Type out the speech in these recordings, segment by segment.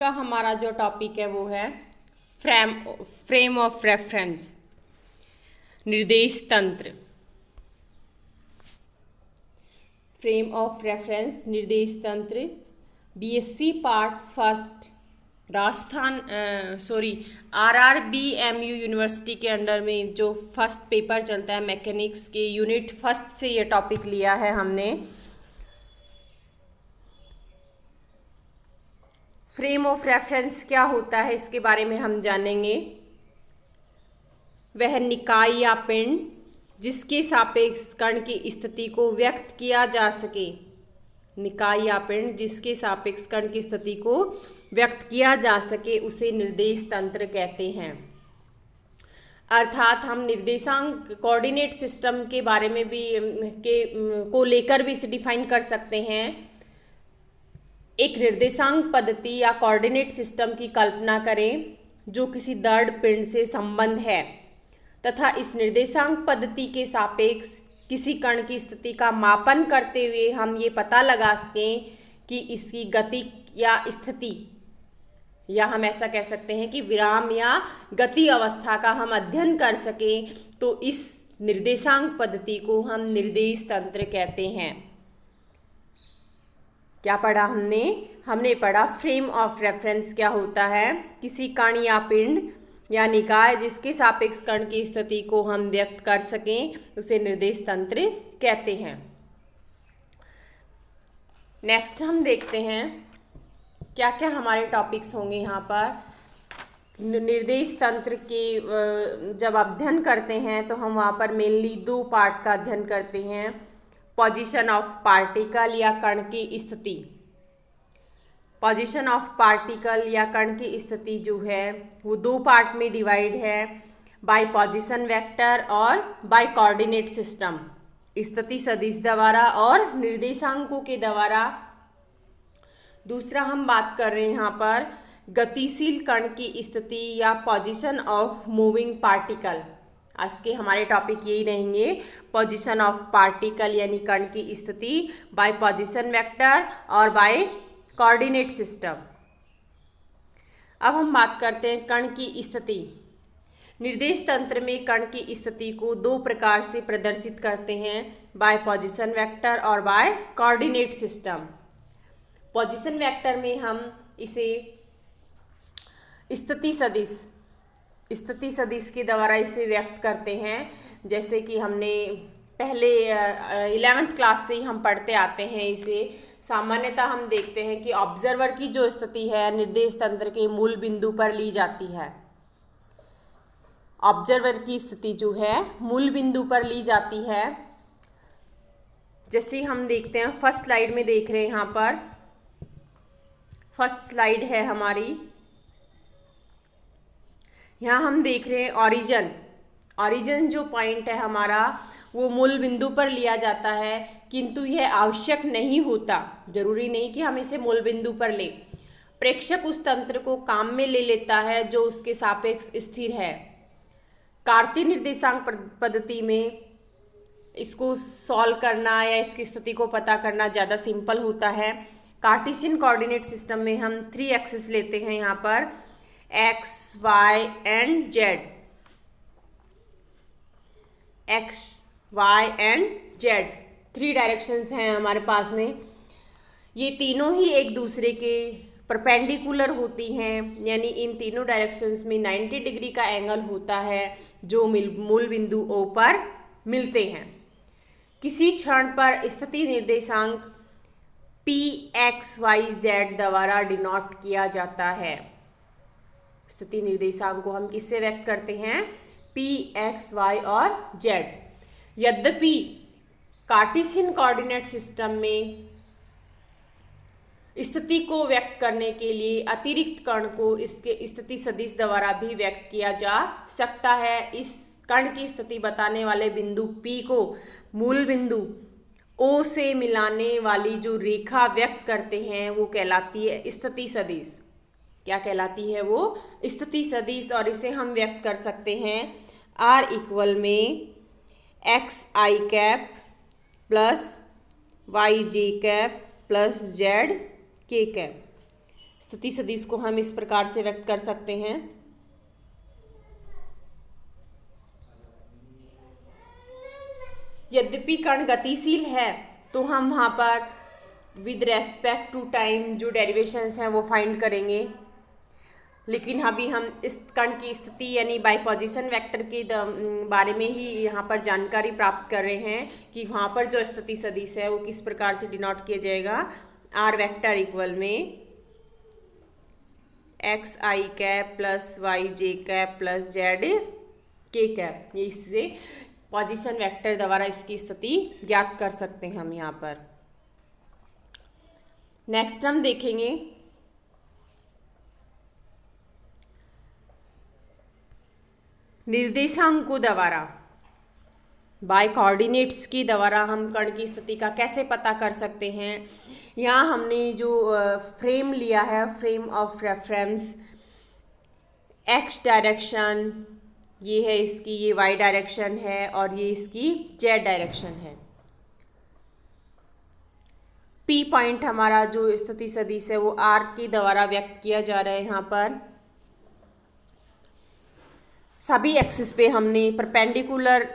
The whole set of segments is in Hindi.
का हमारा जो टॉपिक है वो है फ्रेम ऑफ रेफरेंस, निर्देश तंत्र। फ्रेम ऑफ रेफरेंस निर्देश तंत्र, BSc part first, Rajasthan RRBMU university के अंडर में जो फर्स्ट पेपर चलता है मैकेनिक्स के यूनिट फर्स्ट से ये टॉपिक लिया है हमने। फ्रेम ऑफ रेफरेंस क्या होता है इसके बारे में हम जानेंगे। वह निकाय या पिंड जिसके सापेक्ष कण की स्थिति को व्यक्त किया जा सके। निकाय या पिंड जिसके सापेक्ष कण की स्थिति को व्यक्त किया जा सके उसे निर्देश तंत्र कहते हैं। अर्थात हम निर्देशांक कोऑर्डिनेट सिस्टम के बारे में भी को लेकर भी इसे डिफाइन कर सकते हैं। एक निर्देशांक पद्धति या कोऑर्डिनेट सिस्टम की कल्पना करें जो किसी दृढ़ पिंड से संबद्ध है तथा इस निर्देशांक पद्धति के सापेक्ष किसी कण की स्थिति का मापन करते हुए हम ये पता लगा सकें कि इसकी गति या स्थिति, या हम ऐसा कह सकते हैं कि विराम या गति अवस्था का हम अध्ययन कर सकें, तो इस निर्देशांक पद्धति को हम निर्देश तंत्र कहते हैं। क्या पढ़ा हमने पढ़ा फ्रेम ऑफ रेफरेंस क्या होता है। किसी कण या पिंड या निकाय जिसके सापेक्ष कण की स्थिति को हम व्यक्त कर सकें उसे निर्देश तंत्र कहते हैं। नेक्स्ट हम देखते हैं क्या क्या हमारे टॉपिक्स होंगे यहाँ पर। निर्देश तंत्र के जब अध्ययन करते हैं तो हम वहाँ पर मेनली दो पार्ट का अध्ययन करते हैं। पोजीशन ऑफ पार्टिकल या कण की स्थिति। पोजीशन ऑफ पार्टिकल या कण की स्थिति जो है वो दो पार्ट में डिवाइड है, बाय पोजीशन वेक्टर और बाय कोऑर्डिनेट सिस्टम, स्थिति सदिश द्वारा और निर्देशांकों के द्वारा। दूसरा हम बात कर रहे हैं यहाँ पर गतिशील कण की स्थिति या पोजीशन ऑफ मूविंग पार्टिकल। आज के हमारे टॉपिक यही रहेंगे, पोजीशन ऑफ पार्टिकल यानी कण की स्थिति बाय पोजीशन वेक्टर और बाय कोऑर्डिनेट सिस्टम। अब हम बात करते हैं कण की स्थिति। निर्देश तंत्र में कण की स्थिति को दो प्रकार से प्रदर्शित करते हैं, बाय पोजीशन वेक्टर और by coordinate system. Position vector में हम इसे स्थिति सदिश के द्वारा इसे व्यक्त करते हैं। जैसे कि हमने पहले 11th क्लास से ही हम पढ़ते आते हैं इसे। सामान्यतः हम देखते हैं कि ऑब्जर्वर की जो स्थिति है निर्देश तंत्र के मूल बिंदु पर ली जाती है। ऑब्जर्वर की स्थिति जो है मूल बिंदु पर ली जाती है। जैसे हम देखते हैं फर्स्ट स्लाइड में देख रहे हैं, यहाँ पर फर्स्ट स्लाइड है हमारी। यहाँ हम देख रहे हैं ओरिजिन जो पॉइंट है हमारा वो मूल बिंदु पर लिया जाता है, किंतु यह आवश्यक नहीं होता, जरूरी नहीं कि हम इसे मूल बिंदु पर लें। प्रेक्षक उस तंत्र को काम में ले लेता है जो उसके सापेक्ष स्थिर है। कार्तीय निर्देशांक पद्धति में इसको सॉल्व करना या इसकी स्थिति को पता करना ज़्यादा सिंपल होता है। कार्टेशियन कोऑर्डिनेट सिस्टम में हम 3 एक्सिस लेते हैं, यहाँ पर x, y and z। x, y and z 3 directions हैं हमारे पास में। ये तीनों ही एक दूसरे के परपेंडिकुलर होती हैं, यानी इन तीनों डायरेक्शंस में 90 डिग्री का एंगल होता है जो मूल बिंदु O पर मिलते हैं। किसी क्षण पर स्थिति निर्देशांक P(x,y,z) द्वारा डिनोट किया जाता है। स्थिति निर्देशांक को हम किससे व्यक्त करते हैं? P, X, Y और Z। यद्यपि कार्टेशियन कोऑर्डिनेट सिस्टम में स्थिति को व्यक्त करने के लिए अतिरिक्त कण को इसके स्थिति सदिश द्वारा भी व्यक्त किया जा सकता है। इस कण की स्थिति बताने वाले बिंदु P को मूल बिंदु O से मिलाने वाली जो रेखा व्यक्त करते हैं वो कहलाती है स्थिति सदिश। क्या कहलाती है वो? स्थिति सदिश। और इसे हम व्यक्त कर सकते हैं R इक्वल में XI cap plus YJ cap plus ZK cap. स्थिति सदिश को हम इस प्रकार से व्यक्त कर सकते हैं। यद्यपि कण गतिशील है तो हम वहाँ पर विद रेस्पेक्ट टू टाइम जो डेरिवेशंस हैं वो फाइंड करेंगे, लेकिन अभी हम इस कण की स्थिति यानी बाई पोजीशन वेक्टर के बारे में ही यहाँ पर जानकारी प्राप्त कर रहे हैं कि वहाँ पर जो स्थिति सदिश है वो किस प्रकार से डिनोट किया जाएगा। आर वेक्टर इक्वल में एक्स आई कैप प्लस वाई जे कैप प्लस जेड के कैप, ये इससे पोजीशन वेक्टर द्वारा इसकी स्थिति ज्ञात कर सकते हैं हम यहाँ पर। नेक्स्ट हम देखेंगे निर्देशांकों द्वारा बाय कोऑर्डिनेट्स के द्वारा हम कण की स्थिति का कैसे पता कर सकते हैं। यहाँ हमने जो फ्रेम लिया है, frame of reference, x direction ये है इसकी, ये वाई डायरेक्शन है और ये इसकी जेड डायरेक्शन है। पी पॉइंट हमारा जो स्थिति सदिश है वो आर के द्वारा व्यक्त किया जा रहा है। यहाँ पर सभी एक्सिस पे हमने परपेंडिकुलर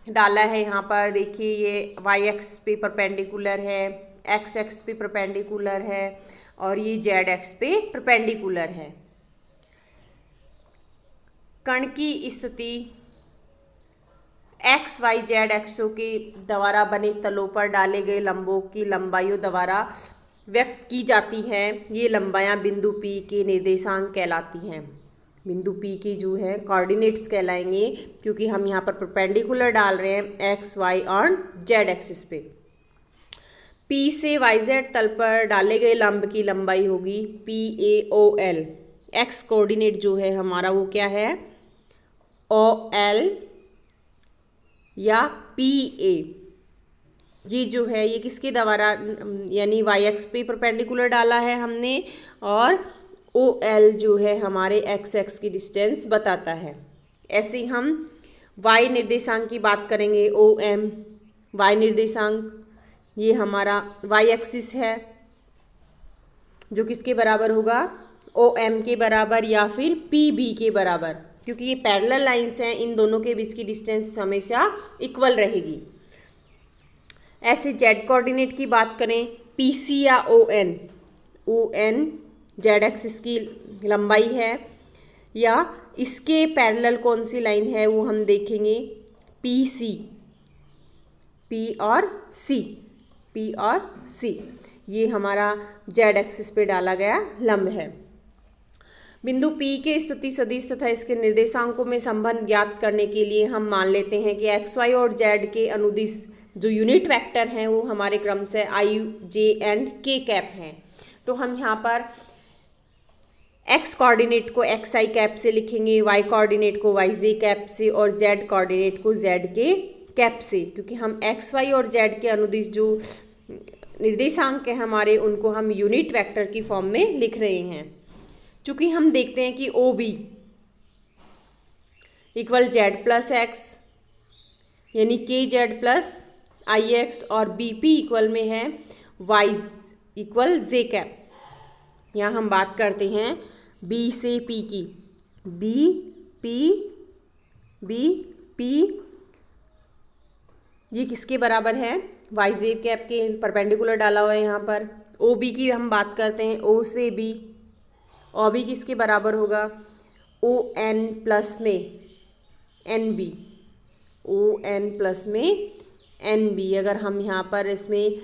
डाला है। यहाँ पर देखिए ये वाई एक्स पे परपेंडिकुलर है, एक्स एक्स पे परपेंडिकुलर है और ये जेड एक्स पे परपेंडिकुलर है। कण की स्थिति एक्स वाई जेड एक्सों के द्वारा बने तलों पर डाले गए लंबों की लंबाइयों द्वारा व्यक्त की जाती है। ये लंबायां बिंदु P के निर्देशांक कहलाती हैं। बिंदु P की जो है कोऑर्डिनेट्स कहलाएंगे, क्योंकि हम यहाँ पर परपेंडिकुलर डाल रहे हैं एक्स वाई और जेड एक्सिस पे। P से वाई जेड तल पर डाले गए लंब की लंबाई होगी PAOL। एक्स कोऑर्डिनेट जो है हमारा वो क्या है, OL या PA। ये जो है ये किसके द्वारा, यानी वाई एक्स पे परपेंडिकुलर डाला है हमने, और OL जो है हमारे एक्स एक्स की डिस्टेंस बताता है। ऐसे हम वाई निर्देशांक की बात करेंगे। OM वाई निर्देशांक ये हमारा वाई एक्सिस है जो किसके बराबर होगा, OM के बराबर या फिर PB के बराबर, क्योंकि ये पैरेलल लाइंस हैं, इन दोनों के बीच की डिस्टेंस हमेशा इक्वल रहेगी। ऐसे जेड कोऑर्डिनेट की बात करें, PC या ON जेड एक्सिस की लंबाई है, या इसके पैरेलल कौन सी लाइन है वो हम देखेंगे, PC, P और C, ये हमारा जेड एक्सिस पे डाला गया लंब है। बिंदु P के स्थिति सदिश तथा इसके निर्देशांकों में संबंध ज्ञात करने के लिए हम मान लेते हैं कि एक्स वाई और जेड के अनुदिश जो यूनिट वेक्टर हैं वो हमारे क्रम से आई, जे एंड के कैप हैं। तो हम यहाँ पर एक्स कोऑर्डिनेट को एक्स आई कैप से लिखेंगे, वाई कोऑर्डिनेट को वाई जे कैप से और जेड कोऑर्डिनेट को जेड के कैप से, क्योंकि हम एक्स वाई और जेड के अनुदिश जो निर्देशांक हैं हमारे उनको हम यूनिट वेक्टर की फॉर्म में लिख रहे हैं। चूंकि हम देखते हैं कि OB equal Z plus x यानी के जेड प्लस आई एक्स, और BP इक्वल में है वाई इक्वल जे कैप। यहाँ हम बात करते हैं B से P की, BP ये किसके बराबर है, वाई जे कैप के परपेंडिकुलर डाला हुआ है यहाँ पर। OB की हम बात करते हैं, O से B, OB किसके बराबर होगा, ON प्लस में NB, ON प्लस में NB। अगर हम यहाँ पर इसमें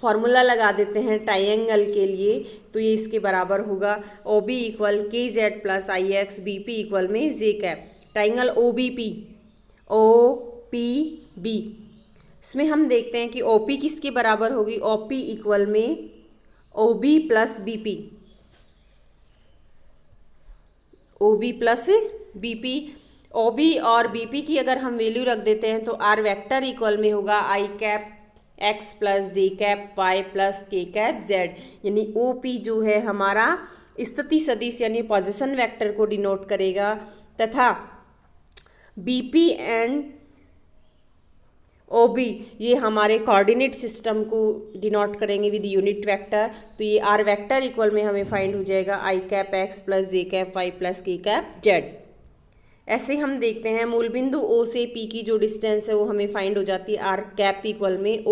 फॉर्मूला लगा देते हैं ट्राइंगल के लिए तो ये इसके बराबर होगा OB इक्वल के जेड प्लस आई एक्स, BP इक्वल में जे कैप। ट्राइंगल OPB, इसमें हम देखते हैं कि OP किसके बराबर होगी, OP इक्वल में OB plus BP, OB plus BP। OB और BP की अगर हम वैल्यू रख देते हैं तो आर वेक्टर इक्वल में होगा आई कैप एक्स प्लस जे कैप वाई प्लस के कैप जेड, यानी OP जो है हमारा स्थिति सदिश यानी पोजीशन वेक्टर को डिनोट करेगा, तथा BP एंड OB ये हमारे कोऑर्डिनेट सिस्टम को डिनोट करेंगे विद यूनिट वेक्टर। तो ये R वेक्टर इक्वल में हमें फाइंड हो जाएगा i cap x plus j cap y plus k cap z। ऐसे हम देखते हैं मूल बिंदु O से P की जो डिस्टेंस है वो हमें फाइंड हो जाती है R कैप इक्वल में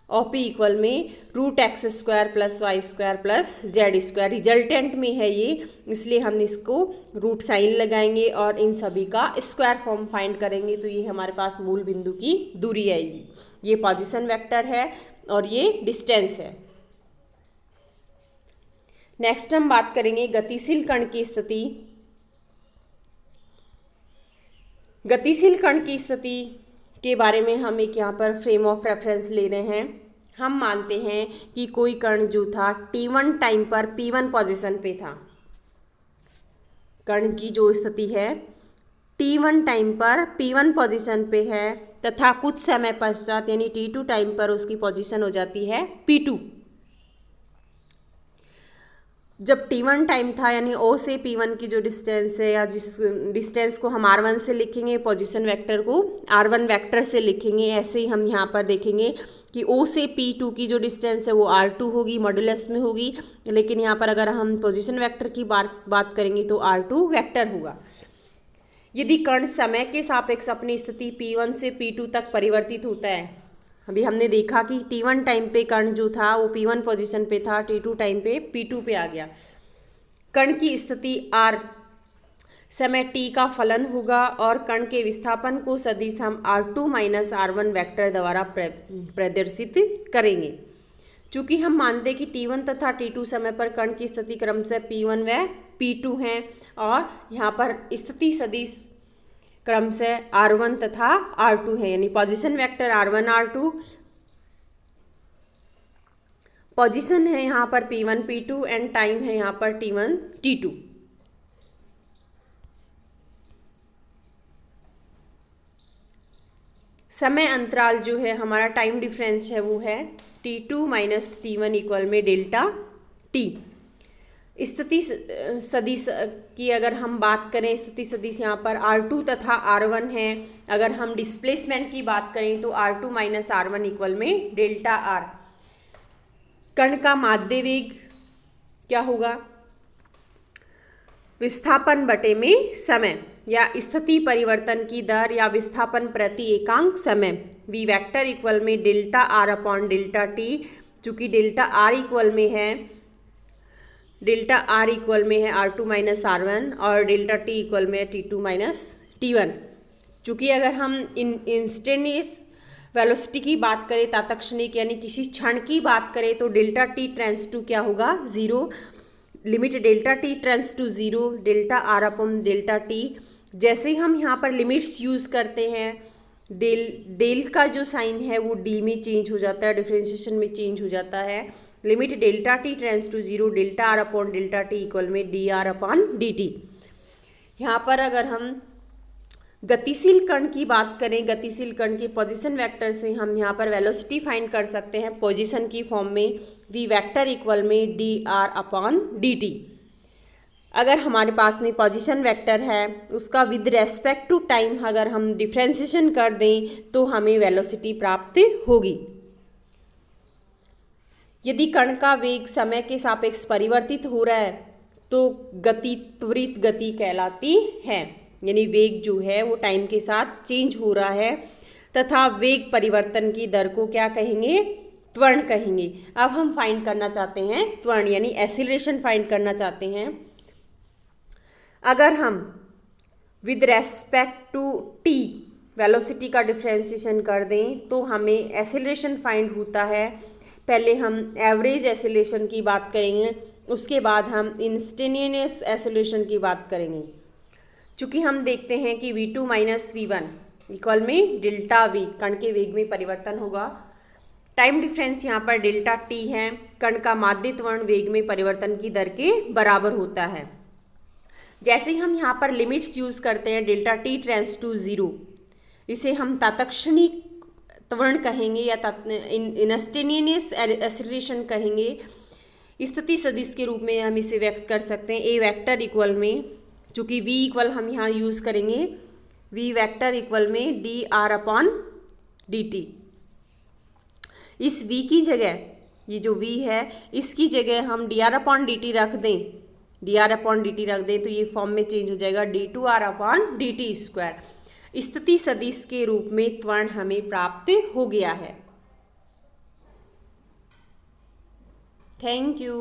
OP इक्वल में root x square plus y square plus z square. Resultant में है ये, इसलिए हम इसको रूट साइन लगाएंगे और इन सभी का स्क्वायर फॉर्म फाइंड करेंगे। तो ये हमारे पास मूल बिंदु की दूरी आएगी, ये पोजीशन वेक्टर है और ये डिस्टेंस है। नेक्स्ट हम बात करेंगे गतिशील कण की स्थिति। गतिशील कण की स्थिति के बारे में हम एक यहाँ पर फ्रेम ऑफ रेफरेंस ले रहे हैं। हम मानते हैं कि कोई कण जो था t1 टाइम पर p1 पोजीशन पे था। कण की जो स्थिति है t1 टाइम पर p1 पोजीशन पे है तथा कुछ समय पश्चात यानी t2 टाइम पर उसकी पोजीशन हो जाती है p2। जब t1 टाइम था यानी O से P1 की जो डिस्टेंस है या जिस डिस्टेंस को हम R1 से लिखेंगे, पोजीशन वेक्टर को R1 वेक्टर से लिखेंगे। ऐसे ही हम यहाँ पर देखेंगे कि O से P2 की जो डिस्टेंस है वो R2 होगी, मॉडुलस में होगी। लेकिन यहाँ पर अगर हम पोजीशन वेक्टर की बात करेंगे तो R2 वेक्टर होगा। यदि कण समय के सापेक्ष अपनी स्थिति P1 से P2 तक परिवर्तित होता है, अभी हमने देखा कि t1 टाइम पे कण जो था वो p1 पोजीशन पे था, t2 टाइम पे p2 पे आ गया। कण की स्थिति r समय t का फलन होगा और कण के विस्थापन को सदिश हम r2 माइनस r1 वेक्टर द्वारा प्रदर्शित करेंगे। चूंकि हम मानते हैं कि t1 तथा t2 समय पर कण की स्थिति क्रमशः p1 व p2 हैं और यहाँ पर स्थिति सदिश क्रमशः R1 तथा R2 है, यानी position vector R1 R2, position है यहाँ पर P1 P2 एंड टाइम है यहाँ पर T1 T2। समय अंतराल जो है हमारा टाइम डिफरेंस है वो है T2 माइनस T1 इक्वल में डेल्टा T। स्थिति सदिश की अगर हम बात करें, स्थिति सदिश यहाँ पर R2 तथा R1 है। अगर हम डिस्प्लेसमेंट की बात करें तो R2 माइनस R1 इक्वल में डेल्टा R। कण का माध्य वेग क्या होगा? विस्थापन बटे में समय या स्थिति परिवर्तन की दर या विस्थापन प्रति एकांक समय v वेक्टर इक्वल में delta R upon delta T। चूँकि डेल्टा R इक्वल में है R2 माइनस R1 और डेल्टा T इक्वल में है T2 माइनस T1। चूँकि अगर हम इंस्टेंटेनियस वेलोसिटी की बात करें, तात्क्षणिक यानी किसी क्षण की बात करें, तो डेल्टा T टेंड्स टू क्या होगा? 0। Limit delta T tends to 0 delta R upon delta T। जैसे ही हम यहाँ पर लिमिट्स यूज़ करते हैं, डेल का जो साइन है वो डी में चेंज हो जाता है, डिफ्रेंशिएशन में चेंज हो जाता है। Limit delta T tends to 0 delta R upon delta T equal में D R upon D T. यहाँ पर अगर हम गतिशील कण की बात करें, गतिशील कण के पोजीशन वेक्टर से हम यहाँ पर वेलोसिटी फाइंड कर सकते हैं पोजीशन की फॉर्म में v वेक्टर इक्वल में D R upon D T. अगर हमारे पास में पोजीशन वेक्टर है उसका विद रेस्पेक्ट टू टाइम अगर हम डिफ्रेंशिएशन कर दें तो हमें वेलोसिटी प्राप्त होगी। यदि कण का वेग समय के सापेक्ष परिवर्तित हो रहा है तो गति त्वरित गति कहलाती है, यानी वेग जो है वो टाइम के साथ चेंज हो रहा है तथा वेग परिवर्तन की दर को क्या कहेंगे? त्वरण कहेंगे। अब हम फाइंड करना चाहते हैं त्वरण यानी एक्सीलरेशन फाइंड करना चाहते हैं। अगर हम with respect to t velocity का डिफ्रेंशिएशन कर दें तो हमें एक्सीलरेशन फाइंड होता है। पहले हम एवरेज एक्सीलरेशन की बात करेंगे, उसके बाद हम इंस्टेंटेनियस एक्सीलरेशन की बात करेंगे। चूँकि हम देखते हैं कि v2 माइनस v1 इक्वल में डेल्टा v, कण के वेग में परिवर्तन होगा। टाइम डिफरेंस यहाँ पर डेल्टा t है। कण का माध्य त्वरण वेग में परिवर्तन की दर के बराबर होता है। जैसे ही हम यहाँ पर लिमिट्स यूज़ करते हैं डेल्टा T टेंड्स टू 0, इसे हम तात्क्षणिक त्वरण कहेंगे या इंस्टेंटेनियस एक्सीलरेशन कहेंगे। स्थिति सदिश के रूप में हम इसे व्यक्त कर सकते हैं a वेक्टर इक्वल में, चूँकि v इक्वल हम यहाँ यूज़ करेंगे v वेक्टर इक्वल में डी आर अपॉन dt। इस v की जगह, ये जो v है इसकी जगह हम dr/dt रख दें, dr/dt रख दें तो ये फॉर्म में चेंज हो जाएगा d2r/dt²। स्थिति सदिश के रूप में त्वरण हमें प्राप्त हो गया है। Thank you.